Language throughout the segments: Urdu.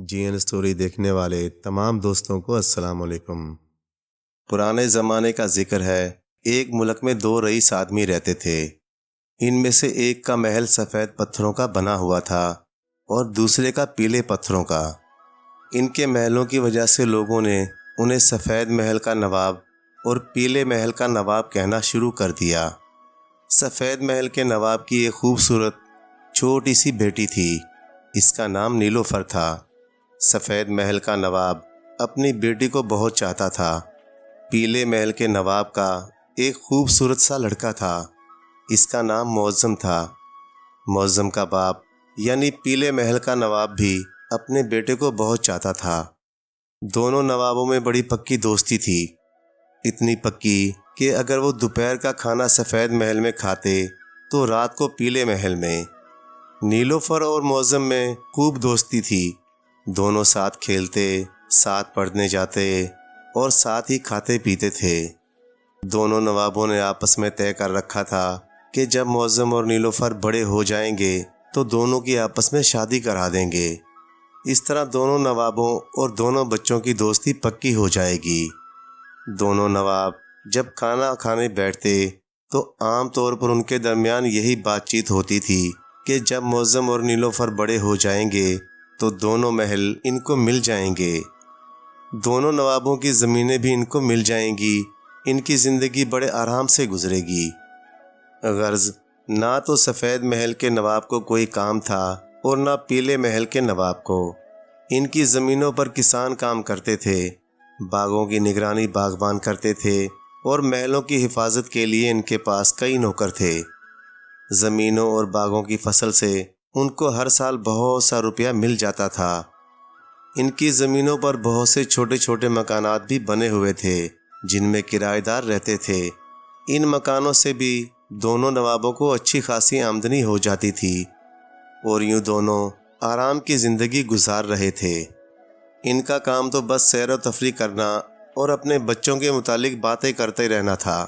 جی این اسٹوری دیکھنے والے تمام دوستوں کو السلام علیکم۔ پرانے زمانے کا ذکر ہے، ایک ملک میں دو رئیس آدمی رہتے تھے۔ ان میں سے ایک کا محل سفید پتھروں کا بنا ہوا تھا اور دوسرے کا پیلے پتھروں کا۔ ان کے محلوں کی وجہ سے لوگوں نے انہیں سفید محل کا نواب اور پیلے محل کا نواب کہنا شروع کر دیا۔ سفید محل کے نواب کی ایک خوبصورت چھوٹی سی بیٹی تھی، اس کا نام نیلوفر تھا۔ سفید محل کا نواب اپنی بیٹی کو بہت چاہتا تھا۔ پیلے محل کے نواب کا ایک خوبصورت سا لڑکا تھا، اس کا نام معظم تھا۔ معظم کا باپ یعنی پیلے محل کا نواب بھی اپنے بیٹے کو بہت چاہتا تھا۔ دونوں نوابوں میں بڑی پکی دوستی تھی، اتنی پکی کہ اگر وہ دوپہر کا کھانا سفید محل میں کھاتے تو رات کو پیلے محل میں۔ نیلوفر اور معظم میں خوب دوستی تھی، دونوں ساتھ کھیلتے، ساتھ پڑھنے جاتے اور ساتھ ہی کھاتے پیتے تھے۔ دونوں نوابوں نے آپس میں طے کر رکھا تھا کہ جب معظم اور نیلوفر بڑے ہو جائیں گے تو دونوں کی آپس میں شادی کرا دیں گے۔ اس طرح دونوں نوابوں اور دونوں بچوں کی دوستی پکی ہو جائے گی۔ دونوں نواب جب کھانا کھانے بیٹھتے تو عام طور پر ان کے درمیان یہی بات چیت ہوتی تھی کہ جب معظم اور نیلوفر بڑے ہو جائیں گے تو دونوں محل ان کو مل جائیں گے، دونوں نوابوں کی زمینیں بھی ان کو مل جائیں گی، ان کی زندگی بڑے آرام سے گزرے گی۔ غرض نہ تو سفید محل کے نواب کو کوئی کام تھا اور نہ پیلے محل کے نواب کو۔ ان کی زمینوں پر کسان کام کرتے تھے، باغوں کی نگرانی باغبان کرتے تھے اور محلوں کی حفاظت کے لیے ان کے پاس کئی نوکر تھے۔ زمینوں اور باغوں کی فصل سے ان کو ہر سال بہت سا روپیہ مل جاتا تھا۔ ان کی زمینوں پر بہت سے چھوٹے چھوٹے مکانات بھی بنے ہوئے تھے جن میں کرایہ دار رہتے تھے۔ ان مکانوں سے بھی دونوں نوابوں کو اچھی خاصی آمدنی ہو جاتی تھی اور یوں دونوں آرام کی زندگی گزار رہے تھے۔ ان کا کام تو بس سیر و تفریح کرنا اور اپنے بچوں کے متعلق باتیں کرتے رہنا تھا۔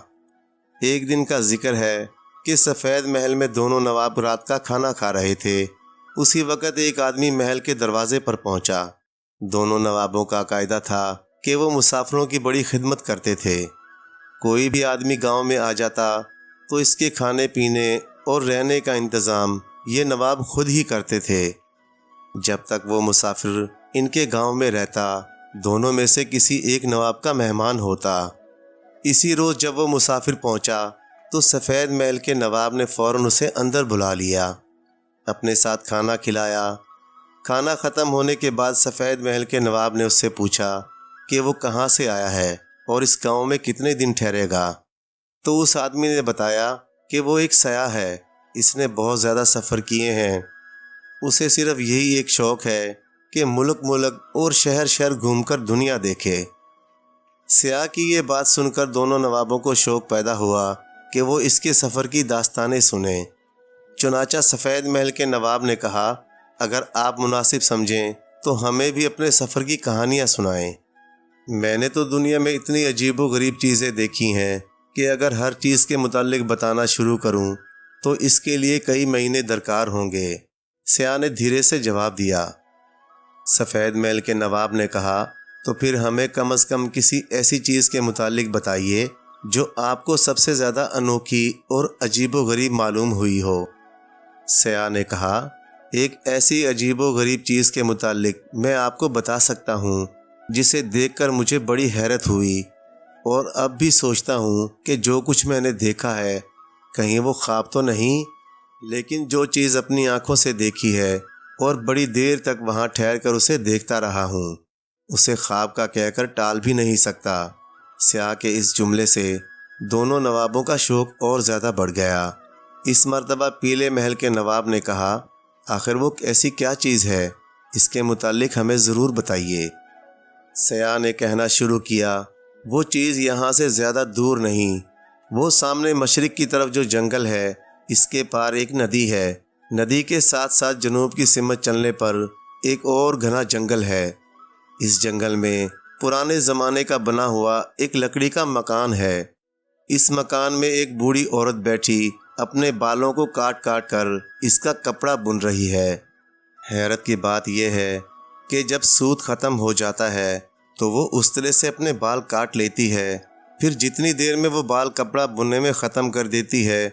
ایک دن کا ذکر ہے کہ سفید محل میں دونوں نواب رات کا کھانا کھا رہے تھے۔ اسی وقت ایک آدمی محل کے دروازے پر پہنچا۔ دونوں نوابوں کا قاعدہ تھا کہ وہ مسافروں کی بڑی خدمت کرتے تھے۔ کوئی بھی آدمی گاؤں میں آ جاتا تو اس کے کھانے پینے اور رہنے کا انتظام یہ نواب خود ہی کرتے تھے۔ جب تک وہ مسافر ان کے گاؤں میں رہتا، دونوں میں سے کسی ایک نواب کا مہمان ہوتا۔ اسی روز جب وہ مسافر پہنچا تو سفید محل کے نواب نے فوراً اسے اندر بلا لیا، اپنے ساتھ کھانا کھلایا۔ کھانا ختم ہونے کے بعد سفید محل کے نواب نے اس سے پوچھا کہ وہ کہاں سے آیا ہے اور اس گاؤں میں کتنے دن ٹھہرے گا۔ تو اس آدمی نے بتایا کہ وہ ایک سیاح ہے، اس نے بہت زیادہ سفر کیے ہیں، اسے صرف یہی ایک شوق ہے کہ ملک ملک اور شہر شہر گھوم کر دنیا دیکھے۔ سیاح کی یہ بات سن کر دونوں نوابوں کو شوق پیدا ہوا کہ وہ اس کے سفر کی داستانیں سنیں۔ چنانچہ سفید محل کے نواب نے کہا، اگر آپ مناسب سمجھیں تو ہمیں بھی اپنے سفر کی کہانیاں سنائیں۔ میں نے تو دنیا میں اتنی عجیب و غریب چیزیں دیکھی ہیں کہ اگر ہر چیز کے متعلق بتانا شروع کروں تو اس کے لیے کئی مہینے درکار ہوں گے۔ سیاح نے دھیرے سے جواب دیا۔ سفید محل کے نواب نے کہا، تو پھر ہمیں کم از کم کسی ایسی چیز کے متعلق بتائیے جو آپ کو سب سے زیادہ انوکھی اور عجیب و غریب معلوم ہوئی ہو۔ سیاح نے کہا، ایک ایسی عجیب و غریب چیز کے متعلق میں آپ کو بتا سکتا ہوں جسے دیکھ کر مجھے بڑی حیرت ہوئی اور اب بھی سوچتا ہوں کہ جو کچھ میں نے دیکھا ہے کہیں وہ خواب تو نہیں، لیکن جو چیز اپنی آنکھوں سے دیکھی ہے اور بڑی دیر تک وہاں ٹھہر کر اسے دیکھتا رہا ہوں، اسے خواب کا کہہ کر ٹال بھی نہیں سکتا۔ سیاح کے اس جملے سے دونوں نوابوں کا شوق اور زیادہ بڑھ گیا۔ اس مرتبہ پیلے محل کے نواب نے کہا، آخر وہ ایسی کیا چیز ہے، اس کے متعلق ہمیں ضرور بتائیے۔ سیاح نے کہنا شروع کیا، وہ چیز یہاں سے زیادہ دور نہیں، وہ سامنے مشرق کی طرف جو جنگل ہے اس کے پار ایک ندی ہے، ندی کے ساتھ ساتھ جنوب کی سمت چلنے پر ایک اور گھنا جنگل ہے۔ اس جنگل میں پرانے زمانے کا بنا ہوا ایک لکڑی کا مکان ہے۔ اس مکان میں ایک بوڑھی عورت بیٹھی اپنے بالوں کو کاٹ کاٹ کر اس کا کپڑا بن رہی ہے۔ حیرت کی بات یہ ہے کہ جب سود ختم ہو جاتا ہے تو وہ استلے سے اپنے بال کاٹ لیتی ہے، پھر جتنی دیر میں وہ بال کپڑا بننے میں ختم کر دیتی ہے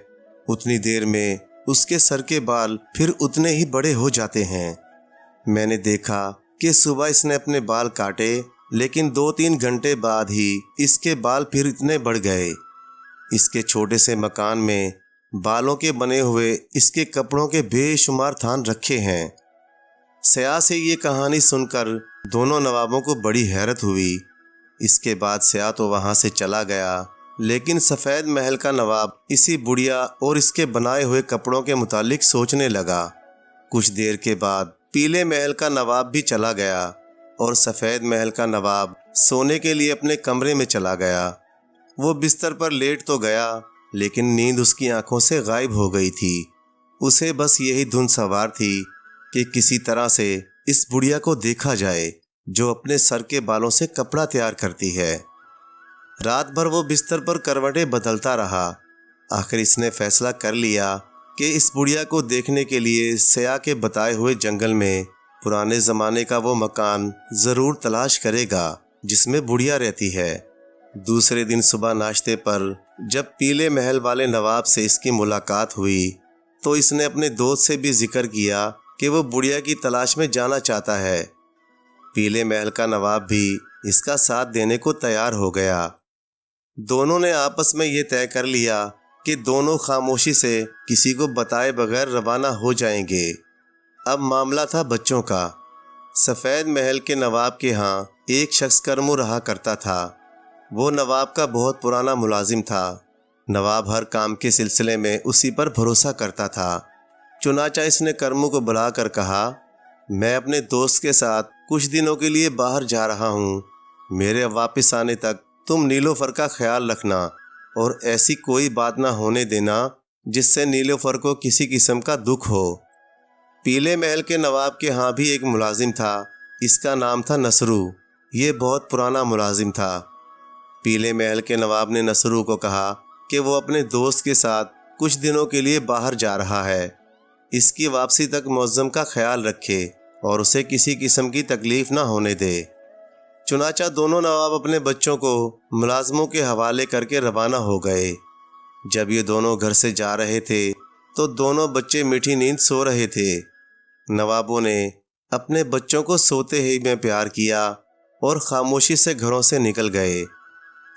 اتنی دیر میں اس کے سر کے بال پھر اتنے ہی بڑے ہو جاتے ہیں۔ میں نے دیکھا کہ صبح اس نے اپنے بال کاٹے، لیکن 2-3 گھنٹے بعد ہی اس کے بال پھر اتنے بڑھ گئے۔ اس کے چھوٹے سے مکان میں بالوں کے بنے ہوئے اس کے کپڑوں کے بے شمار تھان رکھے ہیں۔ سیاح سے یہ کہانی سن کر دونوں نوابوں کو بڑی حیرت ہوئی۔ اس کے بعد سیاح تو وہاں سے چلا گیا، لیکن سفید محل کا نواب اسی بڑھیا اور اس کے بنائے ہوئے کپڑوں کے متعلق سوچنے لگا۔ کچھ دیر کے بعد پیلے محل کا نواب بھی چلا گیا اور سفید محل کا نواب سونے کے لیے اپنے کمرے میں چلا گیا۔ وہ بستر پر لیٹ تو گیا، لیکن نیند اس کی آنکھوں سے غائب ہو گئی تھی۔ اسے بس یہی دھن سوار تھی کہ کسی طرح سے اس بڑھیا کو دیکھا جائے جو اپنے سر کے بالوں سے کپڑا تیار کرتی ہے۔ رات بھر وہ بستر پر کروٹیں بدلتا رہا۔ آخر اس نے فیصلہ کر لیا کہ اس بڑھیا کو دیکھنے کے لیے سیاح کے بتائے ہوئے جنگل میں پرانے زمانے کا وہ مکان ضرور تلاش کرے گا جس میں بڑھیا رہتی ہے۔ دوسرے دن صبح ناشتے پر جب پیلے محل والے نواب سے اس کی ملاقات ہوئی تو اس نے اپنے دوست سے بھی ذکر کیا کہ وہ بڑھیا کی تلاش میں جانا چاہتا ہے۔ پیلے محل کا نواب بھی اس کا ساتھ دینے کو تیار ہو گیا۔ دونوں نے آپس میں یہ طے کر لیا کہ دونوں خاموشی سے کسی کو بتائے بغیر روانہ ہو جائیں گے۔ اب معاملہ تھا بچوں کا۔ سفید محل کے نواب کے ہاں ایک شخص کرمو رہا کرتا تھا۔ وہ نواب کا بہت پرانا ملازم تھا۔ نواب ہر کام کے سلسلے میں اسی پر بھروسہ کرتا تھا۔ چنانچہ اس نے کرمو کو بلا کر کہا، میں اپنے دوست کے ساتھ کچھ دنوں کے لیے باہر جا رہا ہوں۔ میرے واپس آنے تک تم نیلوفر کا خیال رکھنا اور ایسی کوئی بات نہ ہونے دینا جس سے نیلوفر کو کسی قسم کا دکھ ہو۔ پیلے محل کے نواب کے ہاں بھی ایک ملازم تھا۔ اس کا نام تھا نصرو۔ یہ بہت پرانا ملازم تھا۔ پیلے محل کے نواب نے نصرو کو کہا کہ وہ اپنے دوست کے ساتھ کچھ دنوں کے لیے باہر جا رہا ہے۔ اس کی واپسی تک معظم کا خیال رکھے اور اسے کسی قسم کی تکلیف نہ ہونے دے۔ چنانچہ دونوں نواب اپنے بچوں کو ملازموں کے حوالے کر کے روانہ ہو گئے۔ جب یہ دونوں گھر سے جا رہے تھے تو دونوں بچے میٹھی نیند سو رہے تھے۔ نوابوں نے اپنے بچوں کو سوتے ہی میں پیار کیا اور خاموشی سے گھروں سے نکل گئے۔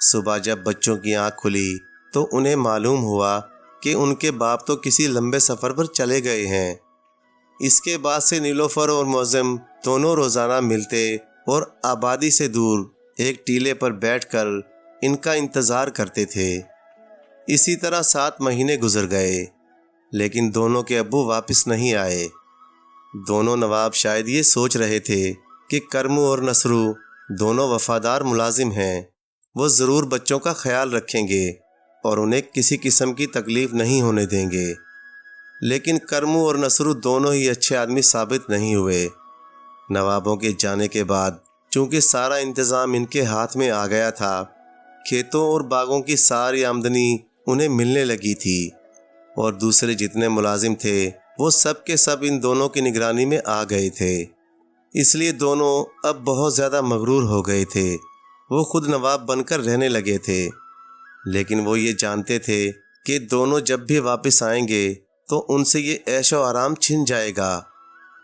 صبح جب بچوں کی آنکھ کھلی تو انہیں معلوم ہوا کہ ان کے باپ تو کسی لمبے سفر پر چلے گئے ہیں۔ اس کے بعد سے نیلوفر اور معظم دونوں روزانہ ملتے اور آبادی سے دور ایک ٹیلے پر بیٹھ کر ان کا انتظار کرتے تھے۔ اسی طرح 7 مہینے گزر گئے، لیکن دونوں کے ابو واپس نہیں آئے۔ دونوں نواب شاید یہ سوچ رہے تھے کہ کرمو اور نصرو دونوں وفادار ملازم ہیں، وہ ضرور بچوں کا خیال رکھیں گے اور انہیں کسی قسم کی تکلیف نہیں ہونے دیں گے۔ لیکن کرمو اور نصرو دونوں ہی اچھے آدمی ثابت نہیں ہوئے۔ نوابوں کے جانے کے بعد چونکہ سارا انتظام ان کے ہاتھ میں آ گیا تھا، کھیتوں اور باغوں کی ساری آمدنی انہیں ملنے لگی تھی، اور دوسرے جتنے ملازم تھے وہ سب کے سب ان دونوں کی نگرانی میں آ گئے تھے۔ اس لیے دونوں اب بہت زیادہ مغرور ہو گئے تھے۔ وہ خود نواب بن کر رہنے لگے تھے، لیکن وہ یہ جانتے تھے کہ دونوں جب بھی واپس آئیں گے تو ان سے یہ عیش و آرام چھن جائے گا۔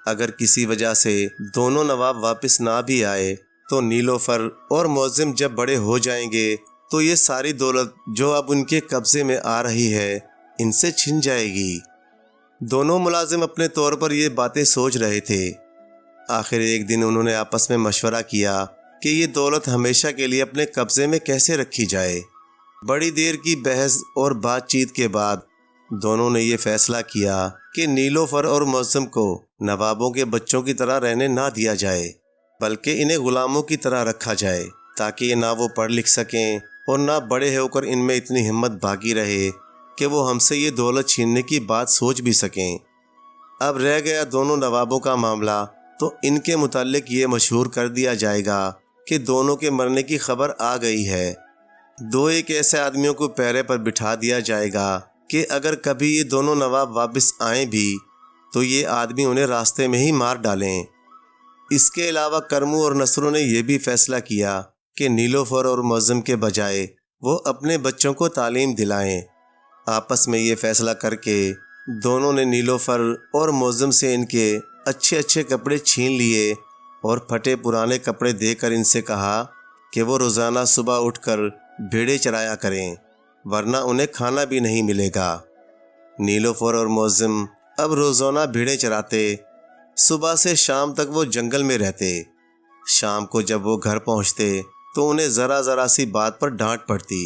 اگر کسی وجہ سے دونوں نواب واپس نہ بھی آئے تو نیلوفر اور معظم جب بڑے ہو جائیں گے تو یہ ساری دولت جو اب ان کے قبضے میں آ رہی ہے ان سے چھن جائے گی۔ دونوں ملازم اپنے طور پر یہ باتیں سوچ رہے تھے۔ آخر ایک دن انہوں نے آپس میں مشورہ کیا کہ یہ دولت ہمیشہ کے لیے اپنے قبضے میں کیسے رکھی جائے۔ بڑی دیر کی بحث اور بات چیت کے بعد دونوں نے یہ فیصلہ کیا کہ نیلوفر اور معظم کو نوابوں کے بچوں کی طرح رہنے نہ دیا جائے، بلکہ انہیں غلاموں کی طرح رکھا جائے، تاکہ یہ نہ وہ پڑھ لکھ سکیں اور نہ بڑے ہو کر ان میں اتنی ہمت باقی رہے کہ وہ ہم سے یہ دولت چھیننے کی بات سوچ بھی سکیں۔ اب رہ گیا دونوں نوابوں کا معاملہ، تو ان کے متعلق یہ مشہور کر دیا جائے گا کہ دونوں کے مرنے کی خبر آ گئی ہے۔ 2 ایک ایسے آدمیوں کو پیرے پر بٹھا دیا جائے گا کہ اگر کبھی یہ دونوں نواب واپس آئیں بھی تو یہ آدمی انہیں راستے میں ہی مار ڈالیں۔ اس کے علاوہ کرمو اور نصرو نے یہ بھی فیصلہ کیا کہ نیلوفر اور معظم کے بجائے وہ اپنے بچوں کو تعلیم دلائیں۔ آپس میں یہ فیصلہ کر کے دونوں نے نیلوفر اور معظم سے ان کے اچھے اچھے کپڑے چھین لیے اور پھٹے پرانے کپڑے دے کر ان سے کہا کہ وہ روزانہ صبح اٹھ کر بھیڑیں چرایا کریں، ورنہ انہیں کھانا بھی نہیں ملے گا۔ نیلوفر اور معظم اب روزانہ بھیڑیں چراتے۔ صبح سے شام تک وہ جنگل میں رہتے۔ شام کو جب وہ گھر پہنچتے تو انہیں ذرا سی بات پر ڈانٹ پڑتی،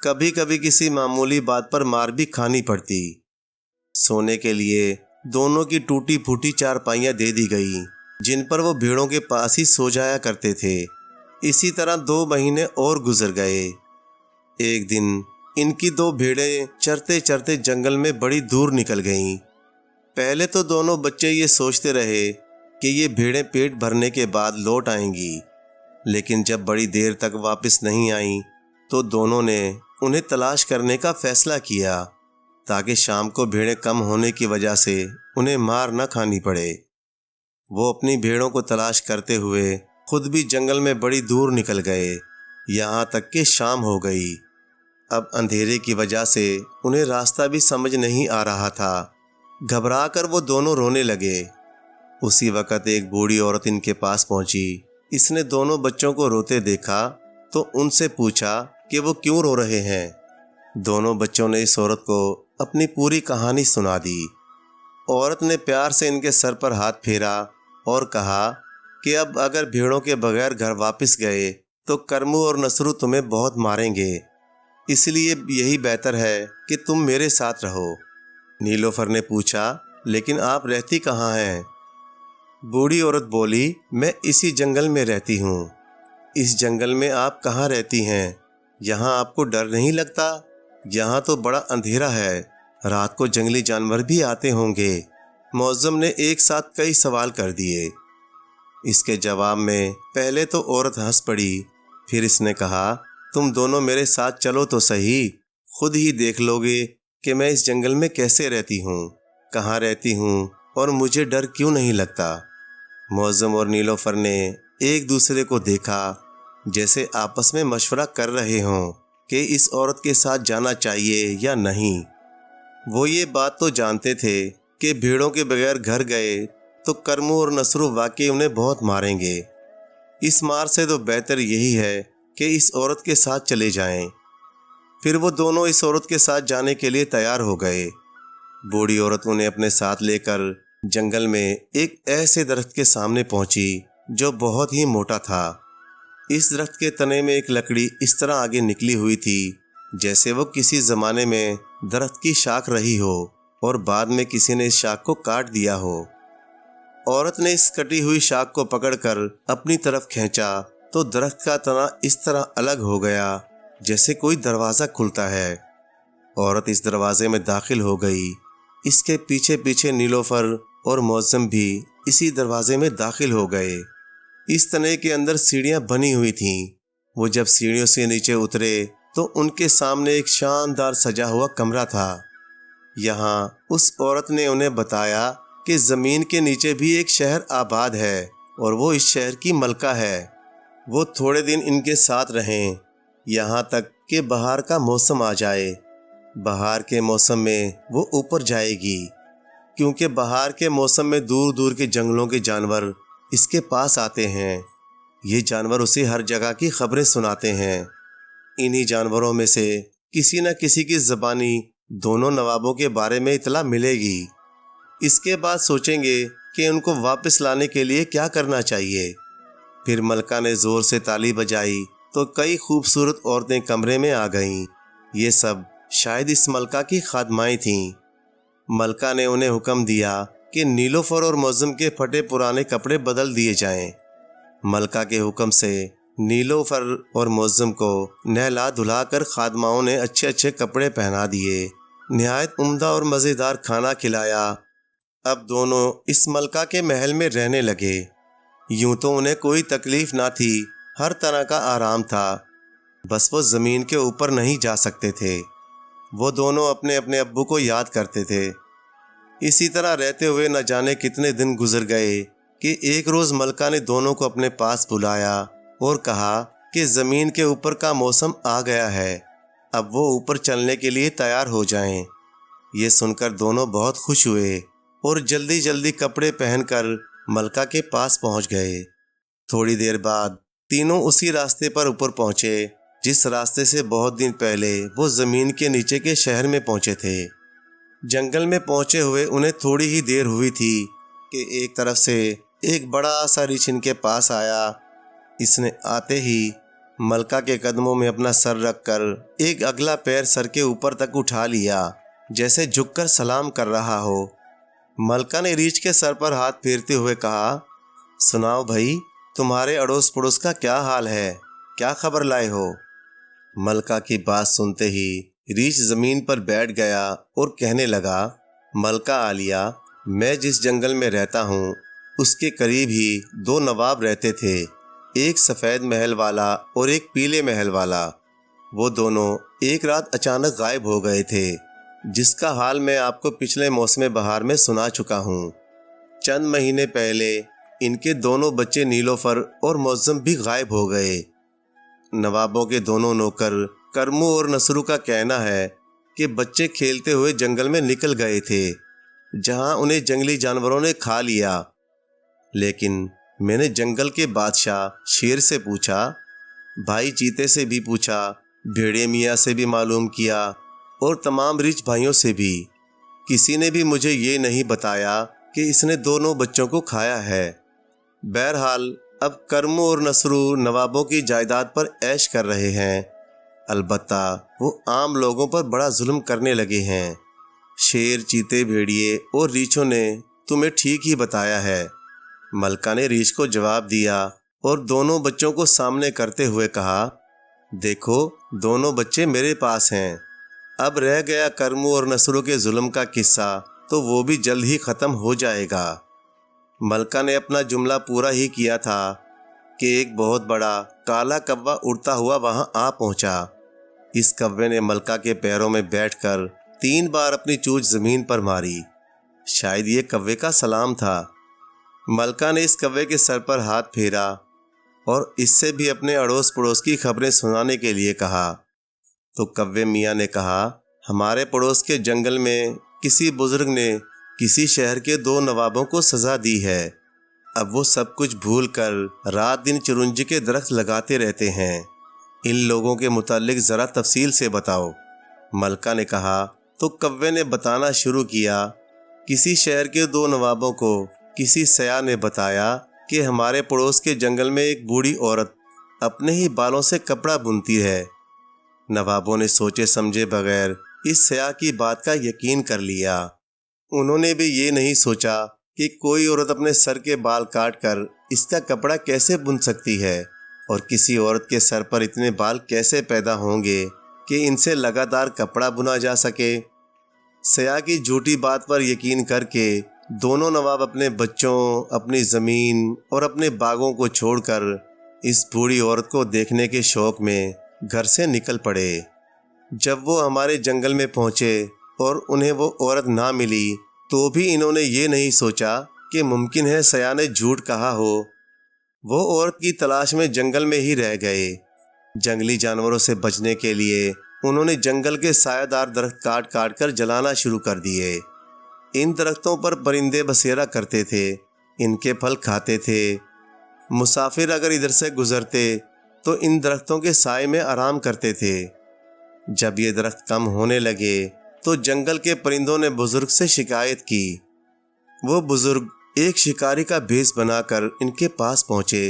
کبھی کبھی کسی معمولی بات پر مار بھی کھانی پڑتی۔ سونے کے لیے دونوں کی ٹوٹی پھوٹی چارپائیاں دے دی گئی جن پر وہ بھیڑوں کے پاس ہی سو جایا کرتے تھے۔ اسی طرح 2 مہینے اور گزر گئے۔ ایک دن ان کی 2 بھیڑیں چرتے چرتے جنگل میں بڑی دور نکل گئیں۔ پہلے تو دونوں بچے یہ سوچتے رہے کہ یہ بھیڑیں پیٹ بھرنے کے بعد لوٹ آئیں گی، لیکن جب بڑی دیر تک واپس نہیں آئیں تو دونوں نے انہیں تلاش کرنے کا فیصلہ کیا تاکہ شام کو بھیڑیں کم ہونے کی وجہ سے انہیں مار نہ کھانی پڑے۔ وہ اپنی بھیڑوں کو تلاش کرتے ہوئے خود بھی جنگل میں بڑی دور نکل گئے، یہاں تک کہ شام ہو گئی۔ اب اندھیرے کی وجہ سے انہیں راستہ بھی سمجھ نہیں آ رہا تھا۔ گھبرا کر وہ دونوں رونے لگے۔ اسی وقت ایک بوڑھی عورت ان کے پاس پہنچی۔ اس نے دونوں بچوں کو روتے دیکھا تو ان سے پوچھا کہ وہ کیوں رو رہے ہیں۔ دونوں بچوں نے اس عورت کو اپنی پوری کہانی سنا دی۔ عورت نے پیار سے ان کے سر پر ہاتھ پھیرا اور کہا کہ اب اگر بھیڑوں کے بغیر گھر واپس گئے تو کرمو اور نصرو تمہیں بہت ماریں گے، اس لیے یہی بہتر ہے کہ تم میرے ساتھ رہو۔ نیلوفر نے پوچھا لیکن آپ رہتی کہاں ہیں؟ بوڑھی عورت بولی میں اسی جنگل میں رہتی ہوں۔ اس جنگل میں آپ کہاں رہتی ہیں؟ یہاں آپ کو ڈر نہیں لگتا؟ یہاں تو بڑا اندھیرا ہے، رات کو جنگلی جانور بھی آتے ہوں گے۔ معظم نے ایک ساتھ کئی سوال کر دیے۔ اس کے جواب میں پہلے تو عورت ہنس پڑی، پھر اس نے کہا تم دونوں میرے ساتھ چلو تو صحیح، خود ہی دیکھ لو گے کہ میں اس جنگل میں کیسے رہتی ہوں، کہاں رہتی ہوں اور مجھے ڈر کیوں نہیں لگتا۔ معظم اور نیلوفر نے ایک دوسرے کو دیکھا جیسے آپس میں مشورہ کر رہے ہوں کہ اس عورت کے ساتھ جانا چاہیے یا نہیں۔ وہ یہ بات تو جانتے تھے کہ بھیڑوں کے بغیر گھر گئے تو کرمو اور نصرو واقعی انہیں بہت ماریں گے۔ اس مار سے تو بہتر یہی ہے کہ اس عورت کے ساتھ چلے جائیں۔ پھر وہ دونوں اس عورت کے ساتھ جانے کے لیے تیار ہو گئے۔ بوڑھی عورت انہیں اپنے ساتھ لے کر جنگل میں ایک ایسے درخت کے سامنے پہنچی جو بہت ہی موٹا تھا۔ اس درخت کے تنے میں ایک لکڑی اس طرح آگے نکلی ہوئی تھی جیسے وہ کسی زمانے میں درخت کی شاخ رہی ہو اور بعد میں کسی نے اس شاخ کو کاٹ دیا ہو۔ عورت نے اس کٹی ہوئی شاخ کو پکڑ کر اپنی طرف کھینچا تو درخت کا تنا اس طرح الگ ہو گیا جیسے کوئی دروازہ کھلتا ہے۔ عورت اس دروازے میں داخل ہو گئی۔ اس کے پیچھے پیچھے نیلوفر اور معظم بھی اسی دروازے میں داخل ہو گئے۔ اس تنے کے اندر سیڑھیاں بنی ہوئی تھیں۔ وہ جب سیڑھیوں سے نیچے اترے تو ان کے سامنے ایک شاندار سجا ہوا کمرہ تھا۔ یہاں اس عورت نے انہیں بتایا کہ زمین کے نیچے بھی ایک شہر آباد ہے اور وہ اس شہر کی ملکہ ہے۔ وہ تھوڑے دن ان کے ساتھ رہیں، یہاں تک کہ بہار کا موسم آ جائے۔ بہار کے موسم میں وہ اوپر جائے گی، کیونکہ بہار کے موسم میں دور دور کے جنگلوں کے جانور اس کے پاس آتے ہیں۔ یہ جانور اسے ہر جگہ کی خبریں سناتے ہیں۔ انہی جانوروں میں سے کسی نہ کسی کی زبانی دونوں نوابوں کے بارے میں اطلاع ملے گی۔ اس کے بعد سوچیں گے کہ ان کو واپس لانے کے لیے کیا کرنا چاہیے۔ پھر ملکہ نے زور سے تالی بجائی تو کئی خوبصورت عورتیں کمرے میں آ گئیں۔ یہ سب شاید اس ملکہ کی خادمائیں تھیں۔ ملکہ نے انہیں حکم دیا کہ نیلوفر اور معظم کے پھٹے پرانے کپڑے بدل دیے جائیں۔ ملکہ کے حکم سے نیلوفر اور معظم کو نہلا دھلا کر خادماؤں نے اچھے اچھے کپڑے پہنا دیے، نہایت عمدہ اور مزیدار کھانا کھلایا۔ اب دونوں اس ملکہ کے محل میں رہنے لگے۔ یوں تو انہیں کوئی تکلیف نہ تھی، ہر طرح کا آرام تھا، بس وہ زمین کے اوپر نہیں جا سکتے تھے۔ وہ دونوں اپنے اپنے ابو کو یاد کرتے تھے۔ اسی طرح رہتے ہوئے نہ جانے کتنے دن گزر گئے کہ ایک روز ملکہ نے دونوں کو اپنے پاس بلایا اور کہا کہ زمین کے اوپر کا موسم آ گیا ہے، اب وہ اوپر چلنے کے لیے تیار ہو جائیں۔ یہ سن کر دونوں بہت خوش ہوئے اور جلدی جلدی کپڑے پہن کر ملکہ کے پاس پہنچ گئے۔ تھوڑی دیر بعد تینوں اسی راستے پر اوپر پہنچے جس راستے سے بہت دن پہلے وہ زمین کے نیچے کے شہر میں پہنچے تھے۔ جنگل میں پہنچے ہوئے انہیں تھوڑی ہی دیر ہوئی تھی کہ ایک طرف سے ایک بڑا سا ریچھ ان کے پاس آیا۔ اس نے آتے ہی ملکہ کے قدموں میں اپنا سر رکھ کر ایک اگلا پیر سر کے اوپر تک اٹھا لیا، جیسے جھک کر سلام کر رہا ہو۔ ملکہ نے ریچھ کے سر پر ہاتھ پھیرتے ہوئے کہا، سناؤ بھائی، تمہارے اڑوس پڑوس کا کیا حال ہے؟ کیا خبر لائے ہو؟ ملکہ کی بات سنتے ہی ریچھ زمین پر بیٹھ گیا اور کہنے لگا، ملکہ عالیہ، میں جس جنگل میں رہتا ہوں اس کے قریب ہی دو نواب رہتے تھے، ایک سفید محل والا اور ایک پیلے محل والا۔ وہ دونوں ایک رات اچانک غائب ہو گئے تھے، جس کا حال میں آپ کو پچھلے موسم بہار میں سنا چکا ہوں۔ چند مہینے پہلے ان کے دونوں بچے نیلوفر اور معظم بھی غائب ہو گئے۔ نوابوں کے دونوں نوکر کرمو اور نصرو کا کہنا ہے کہ بچے کھیلتے ہوئے جنگل میں نکل گئے تھے، جہاں انہیں جنگلی جانوروں نے کھا لیا۔ لیکن میں نے جنگل کے بادشاہ شیر سے پوچھا، بھائی چیتے سے بھی پوچھا، بھیڑیے میاں سے بھی معلوم کیا اور تمام ریچھ بھائیوں سے بھی، کسی نے بھی مجھے یہ نہیں بتایا کہ اس نے دونوں بچوں کو کھایا ہے۔ بہرحال اب کرمو اور نصرو نوابوں کی جائیداد پر عیش کر رہے ہیں، البتہ وہ عام لوگوں پر بڑا ظلم کرنے لگے ہیں۔ شیر، چیتے، بھیڑیے اور ریچھوں نے تمہیں ٹھیک ہی بتایا ہے۔ ملکہ نے ریچھ کو جواب دیا اور دونوں بچوں کو سامنے کرتے ہوئے کہا، دیکھو دونوں بچے میرے پاس ہیں، اب رہ گیا کرمو اور نصرو کے ظلم کا قصہ تو وہ بھی جلد ہی ختم ہو جائے گا۔ ملکہ نے اپنا جملہ پورا ہی کیا تھا کہ ایک بہت بڑا کالا کوا اڑتا ہوا وہاں آ پہنچا۔ اس کوے نے ملکہ کے پیروں میں بیٹھ کر 3 بار اپنی چونچ زمین پر ماری، شاید یہ کوے کا سلام تھا۔ ملکہ نے اس کوے کے سر پر ہاتھ پھیرا اور اس سے بھی اپنے اڑوس پڑوس کی خبریں سنانے کے لیے کہا۔ تو کوے میاں نے کہا، ہمارے پڑوس کے جنگل میں کسی بزرگ نے کسی شہر کے 2 نوابوں کو سزا دی ہے، اب وہ سب کچھ بھول کر رات دن چرنجی کے درخت لگاتے رہتے ہیں، ان لوگوں کے متعلق ذرا تفصیل سے بتاؤ۔ ملکہ نے کہا تو کوے نے بتانا شروع کیا، کسی شہر کے 2 نوابوں کو کسی سیاح نے بتایا کہ ہمارے پڑوس کے جنگل میں ایک بوڑھی عورت اپنے ہی بالوں سے کپڑا بنتی ہے۔ نوابوں نے سوچے سمجھے بغیر اس سیاح کی بات کا یقین کر لیا۔ انہوں نے بھی یہ نہیں سوچا کہ کوئی عورت اپنے سر کے بال کاٹ کر اس کا کپڑا کیسے بن سکتی ہے، اور کسی عورت کے سر پر اتنے بال کیسے پیدا ہوں گے کہ ان سے لگاتار کپڑا بنا جا سکے۔ سیاح کی جھوٹی بات پر یقین کر کے دونوں نواب اپنے بچوں، اپنی زمین اور اپنے باغوں کو چھوڑ کر اس بوڑھی عورت کو دیکھنے کے شوق میں گھر سے نکل پڑے۔ جب وہ ہمارے جنگل میں پہنچے اور انہیں وہ عورت نہ ملی تو بھی انہوں نے یہ نہیں سوچا کہ ممکن ہے سیاح نے جھوٹ کہا ہو۔ وہ عورت کی تلاش میں جنگل میں ہی رہ گئے۔ جنگلی جانوروں سے بچنے کے لیے انہوں نے جنگل کے سایہ دار درخت کاٹ کاٹ کر جلانا شروع کر دیے۔ ان درختوں پر پرندے بسیرا کرتے تھے، ان کے پھل کھاتے تھے۔ مسافر اگر ادھر سے گزرتے تو ان درختوں کے سائے میں آرام کرتے تھے۔ جب یہ درخت کم ہونے لگے تو جنگل کے پرندوں نے بزرگ سے شکایت کی۔ وہ بزرگ ایک شکاری کا بھیس بنا کر ان کے پاس پہنچے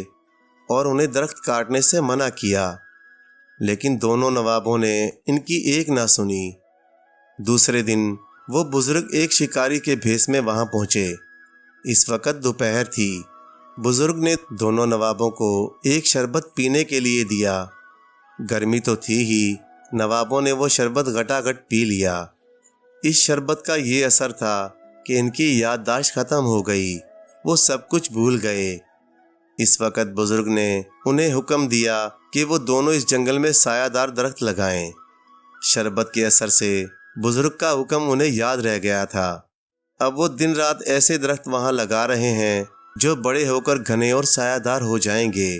اور انہیں درخت کاٹنے سے منع کیا، لیکن دونوں نوابوں نے ان کی ایک نہ سنی۔ دوسرے دن وہ بزرگ ایک شکاری کے بھیس میں وہاں پہنچے۔ اس وقت دوپہر تھی۔ بزرگ نے دونوں نوابوں کو ایک شربت پینے کے لیے دیا۔ گرمی تو تھی ہی، نوابوں نے وہ شربت گھٹا-گھٹ پی لیا۔ اس شربت کا یہ اثر تھا کہ ان کی یادداشت ختم ہو گئی، وہ سب کچھ بھول گئے۔ اس وقت بزرگ نے انہیں حکم دیا کہ وہ دونوں اس جنگل میں سایہ دار درخت لگائیں۔ شربت کے اثر سے بزرگ کا حکم انہیں یاد رہ گیا تھا۔ اب وہ دن رات ایسے درخت وہاں لگا رہے ہیں جو بڑے ہو کر گھنے اور سایہ دار ہو جائیں گے۔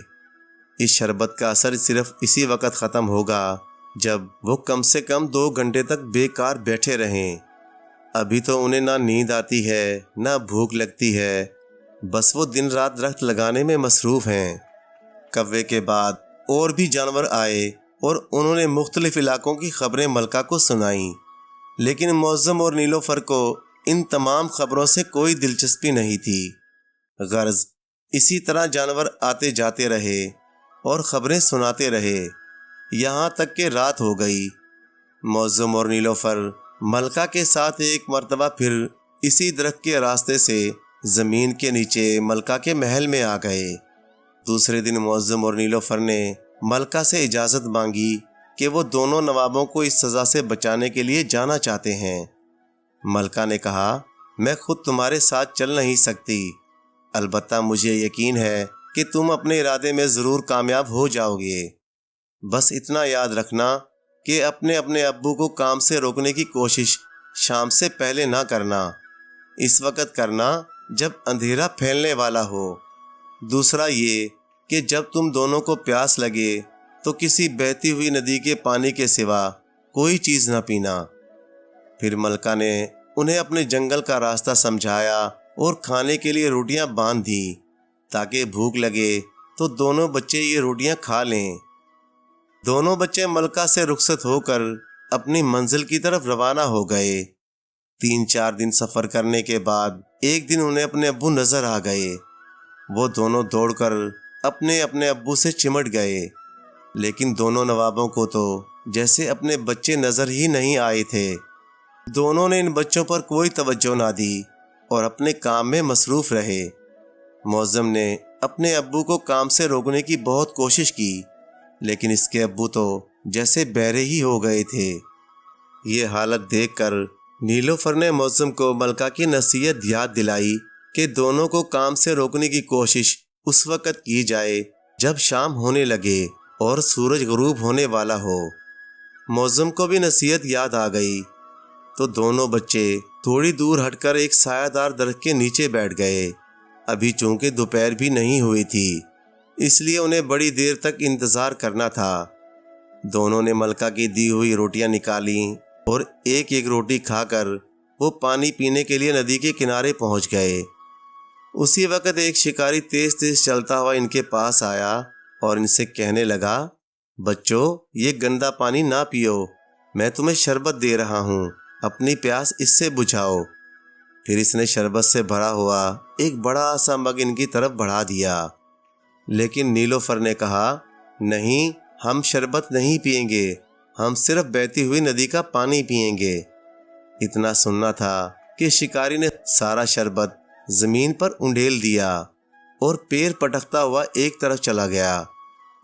اس شربت کا اثر صرف اسی وقت ختم ہوگا جب وہ کم سے کم 2 گھنٹے تک بیکار بیٹھے رہیں۔ ابھی تو انہیں نہ نیند آتی ہے نہ بھوک لگتی ہے، بس وہ دن رات درخت لگانے میں مصروف ہیں۔ کوے کے بعد اور بھی جانور آئے اور انہوں نے مختلف علاقوں کی خبریں ملکہ کو سنائیں، لیکن معظم اور نیلوفر کو ان تمام خبروں سے کوئی دلچسپی نہیں تھی۔ غرض اسی طرح جانور آتے جاتے رہے اور خبریں سناتے رہے، یہاں تک کہ رات ہو گئی۔ معظم اور نیلوفر ملکہ کے ساتھ ایک مرتبہ پھر اسی درخت کے راستے سے زمین کے نیچے ملکہ کے محل میں آ گئے۔ دوسرے دن معظم اور نیلوفر نے ملکہ سے اجازت مانگی کہ وہ دونوں نوابوں کو اس سزا سے بچانے کے لیے جانا چاہتے ہیں۔ ملکہ نے کہا، میں خود تمہارے ساتھ چل نہیں سکتی، البتہ مجھے یقین ہے کہ تم اپنے ارادے میں ضرور کامیاب ہو جاؤ گے۔ بس اتنا یاد رکھنا کہ اپنے ابو کو کام سے روکنے کی کوشش شام سے پہلے نہ کرنا، اس وقت کرنا جب اندھیرا پھیلنے والا ہو۔ دوسرا یہ کہ جب تم دونوں کو پیاس لگے تو کسی بہتی ہوئی ندی کے پانی کے سوا کوئی چیز نہ پینا۔ پھر ملکہ نے انہیں اپنے جنگل کا راستہ سمجھایا اور کھانے کے لیے روٹیاں باندھ دیں تاکہ بھوک لگے تو دونوں بچے یہ روٹیاں کھا لیں۔ دونوں بچے ملکہ سے رخصت ہو کر اپنی منزل کی طرف روانہ ہو گئے۔ 3-4 دن سفر کرنے کے بعد ایک دن انہیں اپنے ابو نظر آ گئے۔ وہ دونوں دوڑ کر اپنے ابو سے چمٹ گئے، لیکن دونوں نوابوں کو تو جیسے اپنے بچے نظر ہی نہیں آئے تھے۔ دونوں نے ان بچوں پر کوئی توجہ نہ دی اور اپنے کام میں مصروف رہے۔ معظم نے اپنے ابو کو کام سے روکنے کی بہت کوشش کی، لیکن اس کے ابو تو جیسے بہرے ہی ہو گئے تھے۔ یہ حالت دیکھ کر نیلوفر نے معظم کو ملکہ کی نصیحت یاد دلائی کہ دونوں کو کام سے روکنے کی کوشش اس وقت کی جائے جب شام ہونے لگے اور سورج غروب ہونے والا ہو۔ معظم کو بھی نصیحت یاد آ گئی تو دونوں بچے تھوڑی دور ہٹ کر ایک سایہ دار درخت کے نیچے بیٹھ گئے۔ ابھی چونکہ دوپہر بھی نہیں ہوئی تھی، اس لیے انہیں بڑی دیر تک انتظار کرنا تھا۔ دونوں نے ملکہ کی دی ہوئی روٹیاں نکالیں اور ایک ایک روٹی کھا کر وہ پانی پینے کے لیے ندی کے کنارے پہنچ گئے۔ اسی وقت ایک شکاری تیز تیز چلتا ہوا ان کے پاس آیا اور ان سے کہنے لگا، بچوں یہ گندا پانی نہ پیو، میں تمہیں شربت دے رہا ہوں، اپنی پیاس اس سے بجھاؤ۔ پھر اس نے شربت سے بھرا ہوا ایک بڑا سا مگ ان کی طرف بڑھا دیا، لیکن نیلوفر نے کہا، نہیں، ہم شربت نہیں پیئیں گے، ہم صرف بہتی ہوئی ندی کا پانی پیئیں گے۔ اتنا سننا تھا کہ شکاری نے سارا شربت زمین پر انڈیل دیا اور پیر پٹکتا ہوا ایک طرف چلا گیا۔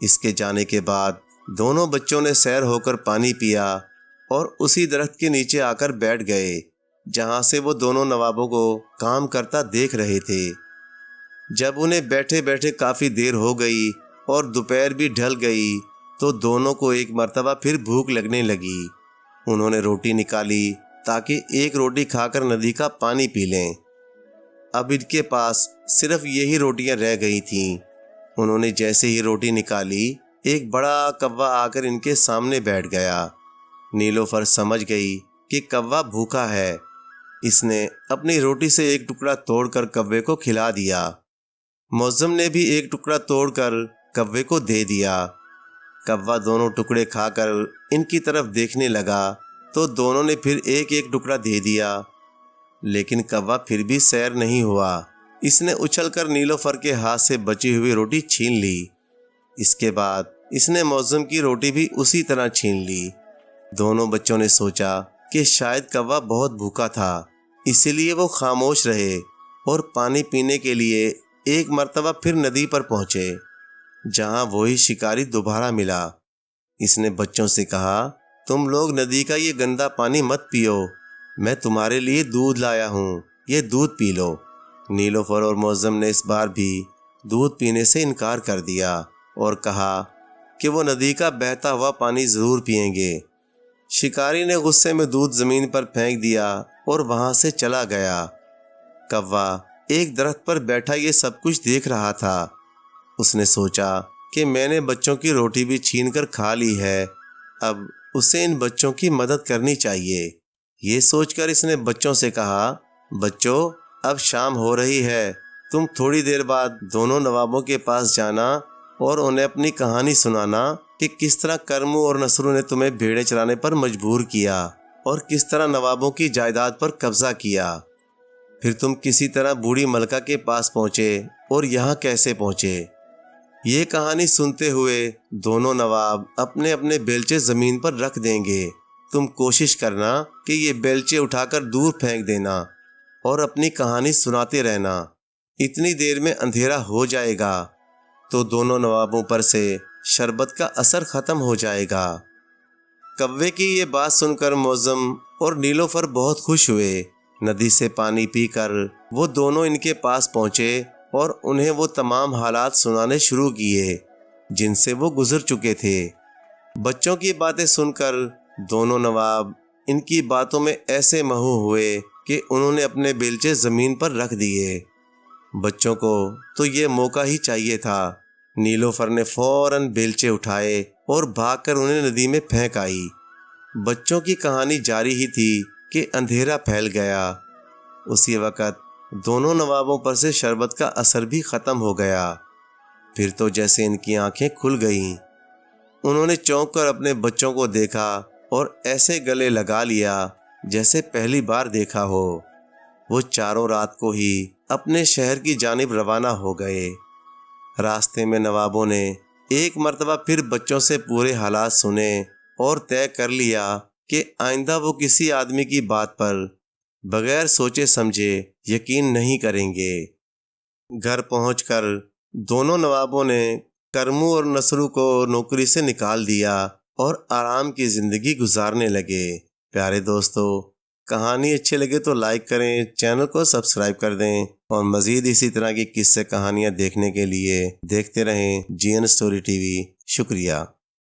اس کے جانے کے بعد دونوں بچوں نے سیر ہو کر پانی پیا اور اسی درخت کے نیچے آ کر بیٹھ گئے جہاں سے وہ دونوں نوابوں کو کام کرتا دیکھ رہے تھے۔ جب انہیں بیٹھے بیٹھے کافی دیر ہو گئی اور دوپہر بھی ڈھل گئی تو دونوں کو ایک مرتبہ پھر بھوک لگنے لگی۔ انہوں نے روٹی نکالی تاکہ ایک روٹی کھا کر ندی کا پانی پی لیں۔ اب ان کے پاس صرف یہی روٹیاں رہ گئی تھیں۔ انہوں نے جیسے ہی روٹی نکالی، ایک بڑا کوا آ کر ان کے سامنے بیٹھ گیا۔ نیلوفر سمجھ گئی کہ کوا بھوکا ہے۔ اس نے اپنی روٹی سے ایک ٹکڑا توڑ کر کوے کو کھلا دیا۔ معظم نے بھی ایک ٹکڑا توڑ کر کوے کو دے دیا۔ کوا دونوں ٹکڑے کھا کر ان کی طرف دیکھنے لگا تو دونوں نے پھر ایک ایک ٹکڑا دے دیا، لیکن کوا پھر بھی سیر نہیں ہوا۔ اس نے اچھل کر نیلوفر کے ہاتھ سے بچی ہوئی روٹی چھین لی۔ اس کے بعد اس نے معظم کی روٹی بھی اسی طرح چھین لی۔ دونوں بچوں نے سوچا کہ شاید کوا بہت بھوکا تھا، اسی لیے وہ خاموش رہے اور پانی پینے کے لیے ایک مرتبہ پھر ندی پر پہنچے، جہاں وہی شکاری دوبارہ ملا۔ اس نے بچوں سے کہا، تم لوگ ندی کا یہ گندا پانی مت پیو، میں تمہارے لیے دودھ لایا ہوں، یہ دودھ پی لو۔ نیلوفر اور معظم نے اس بار بھی دودھ پینے سے انکار کر دیا اور کہا کہ وہ ندی کا بہتا ہوا پانی ضرور پئیں گے۔ شکاری نے غصے میں دودھ زمین پر پھینک دیا اور وہاں سے چلا گیا۔ کوا ایک درخت پر بیٹھا یہ سب کچھ دیکھ رہا تھا۔ اس نے سوچا کہ میں نے بچوں کی روٹی بھی چھین کر کھا لی ہے، اب اسے ان بچوں کی مدد کرنی چاہیے۔ یہ سوچ کر اس نے بچوں سے کہا، بچوں اب شام ہو رہی ہے، تم تھوڑی دیر بعد دونوں نوابوں کے پاس جانا اور انہیں اپنی کہانی سنانا کہ کس طرح کرمو اور نصرو نے تمہیں بھیڑیں چرانے پر مجبور کیا اور کس طرح نوابوں کی جائیداد پر قبضہ کیا۔ پھر تم کسی طرح بوڑھی ملکہ کے پاس پہنچے اور یہاں کیسے پہنچے۔ یہ کہانی سنتے ہوئے دونوں نواب اپنے اپنے بیلچے زمین پر رکھ دیں گے۔ تم کوشش کرنا کہ یہ بیلچے اٹھا کر دور پھینک دینا اور اپنی کہانی سناتے رہنا۔ اتنی دیر میں اندھیرا ہو جائے گا تو دونوں نوابوں پر سے شربت کا اثر ختم ہو جائے گا۔ کوے کی یہ بات سن کر معظم اور نیلوفر بہت خوش ہوئے۔ ندی سے پانی پی کر وہ دونوں ان کے پاس پہنچے اور انہیں وہ تمام حالات سنانے شروع کیے جن سے وہ گزر چکے تھے۔ بچوں کی باتیں سن کر دونوں نواب ان کی باتوں میں ایسے مہو ہوئے کہ انہوں نے اپنے بیلچے زمین پر رکھ دیے۔ بچوں کو تو یہ موقع ہی چاہیے تھا۔ نیلوفر نے فوراً بیلچے اٹھائے اور بھاگ کر انہیں ندی میں پھینک آئی۔ بچوں کی کہانی جاری ہی تھی کہ اندھیرا پھیل گیا۔ اسی وقت دونوں نوابوں پر سے شربت کا اثر بھی ختم ہو گیا۔ پھر تو جیسے ان کی آنکھیں کھل گئیں۔ انہوں نے چونک کر اپنے بچوں کو دیکھا اور ایسے گلے لگا لیا جیسے پہلی بار دیکھا ہو۔ وہ چاروں رات کو ہی اپنے شہر کی جانب روانہ ہو گئے۔ راستے میں نوابوں نے ایک مرتبہ پھر بچوں سے پورے حالات سنے اور طے کر لیا کہ آئندہ وہ کسی آدمی کی بات پر بغیر سوچے سمجھے یقین نہیں کریں گے۔ گھر پہنچ کر دونوں نوابوں نے کرمو اور نصرو کو نوکری سے نکال دیا اور آرام کی زندگی گزارنے لگے۔ پیارے دوستو، کہانی اچھے لگے تو لائک کریں، چینل کو سبسکرائب کر دیں اور مزید اسی طرح کی قصے کہانیاں دیکھنے کے لیے دیکھتے رہیں جی این اسٹوری ٹی وی۔ شکریہ۔